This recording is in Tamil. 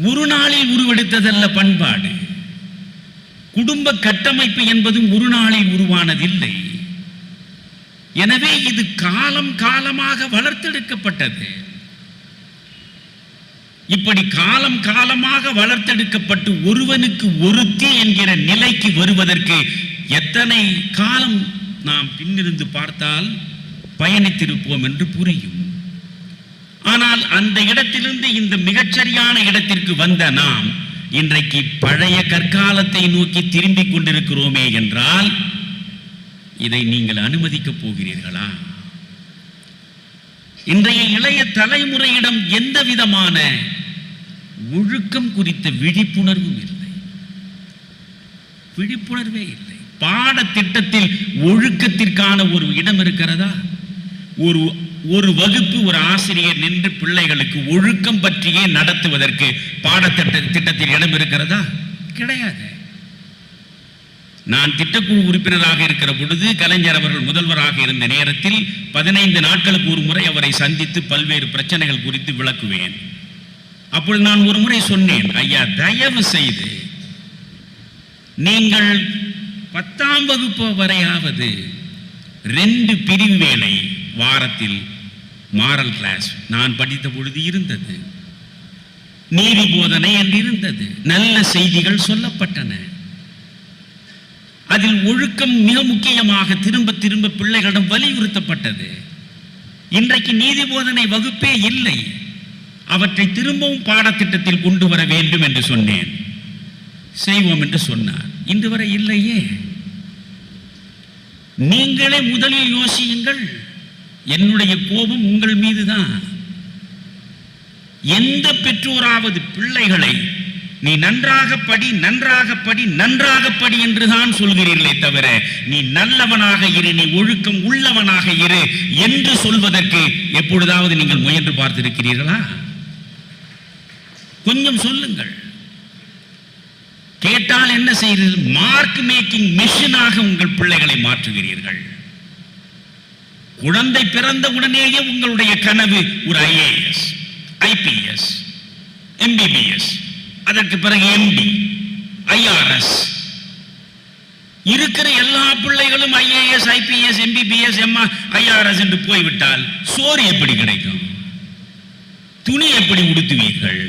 ஒரு நாளில் உருவெடுத்ததல்ல பண்பாடு. குடும்ப கட்டமைப்பு என்பதும் ஒரு நாளில் உருவானதில்லை. எனவே இது காலம் காலமாக வளர்த்தெடுக்கப்பட்டது. இப்படி காலம் காலமாக வளர்த்தெடுக்கப்பட்டு ஒருவனுக்கு ஒருத்தி என்கிற நிலைக்கு வருவதற்கு எத்தனை காலம் நாம் பின்னிருந்து பார்த்தால் பயணித்திருப்போம் என்று புரியும். ஆனால் அந்த இடத்திலிருந்து இந்த மிகச்சரியான இடத்திற்கு வந்த நாம் இன்றைக்கு பழைய கற்காலத்தை நோக்கி திரும்பிக் கொண்டிருக்கிறோமே என்றால் இதை நீங்கள் அனுமதிக்கப் போகிறீர்களா? இன்றைய இளைய தலைமுறையிடம் எந்த விதமான ஒழுக்கம் குறித்த விழிப்புணர்வும் இல்லை. விழிப்புணர்வே இல்லை. பாடத்திட்டத்தில் ஒழுக்கத்திற்கான ஒரு இடம் இருக்கிறதா? ஒரு வகுப்பு ஒரு ஆசிரியர் நின்று பிள்ளைகளுக்கு ஒழுக்கம் பற்றியே நடத்துவதற்கு பாடத்திட்டத்தில் இடம் இருக்கிறதா? கிடையாது. நான் திட்டக்குழு உறுப்பினராக இருக்கிற பொழுது கலைஞர் அவர்கள் முதல்வராக இருந்த நேரத்தில் 15 நாட்களுக்கு ஒரு முறை அவரை சந்தித்து பல்வேறு பிரச்சனைகள் குறித்து விளக்குவேன். அப்பொழுது நான் ஒரு முறை சொன்னேன், ஐயா, தயவு செய்து நீங்கள் 10ஆம் வகுப்பு வரையாவது 2 பிரிவு வேலை வாரத்தில் மாரல் கிளாஸ் நான் படித்த பொழுது இருந்தது. நீதி போதனை என்று இருந்தது. நல்ல செய்திகள் சொல்லப்பட்டன. அதில் ஒழுக்கம் மிக முக்கியமாக திரும்ப திரும்ப பிள்ளைகளிடம் வலியுறுத்தப்பட்டது. இன்றைக்கு நீதி போதனை வகுப்பே இல்லை. அவற்றை திரும்பவும் பாடத்திட்டத்தில் கொண்டு வர வேண்டும் என்று சொன்னேன். செய்வோம் என்று சொன்னார். இன்று வரை இல்லையே. நீங்களே முதலில் யோசியுங்கள். என்னுடைய கோபம் உங்கள் மீதுதான். எந்த பெற்றோராவது பிள்ளைகளை நீ நன்றாக படி, நன்றாக படி, நன்றாக படி என்றுதான் சொல்கிறீர்களே தவிர நீ நல்லவனாக இரு, நீ ஒழுக்கம் உள்ளவனாக இரு என்று சொல்வதற்கு எப்பொழுதாவது நீங்கள் முயன்று பார்த்திருக்கிறீர்களா? கொஞ்சம் சொல்லுங்கள். கேட்டால் என்ன செய்கிறீர்கள்? மார்க் மேக்கிங் மெஷினாக உங்கள் பிள்ளைகளை மாற்றுகிறீர்கள். குழந்தை பிறந்த உடனேயே உங்களுடைய கனவு ஒரு IAS, IPS, MBBS, அதற்கு பிறகு MD, IRS. இருக்கிற எல்லா பிள்ளைகளும் IAS, IPS, MBBS, IRS என்று போய்விட்டால் சோறு எப்படி கிடைக்கும்? துணி எப்படி உடுத்துவீர்கள்?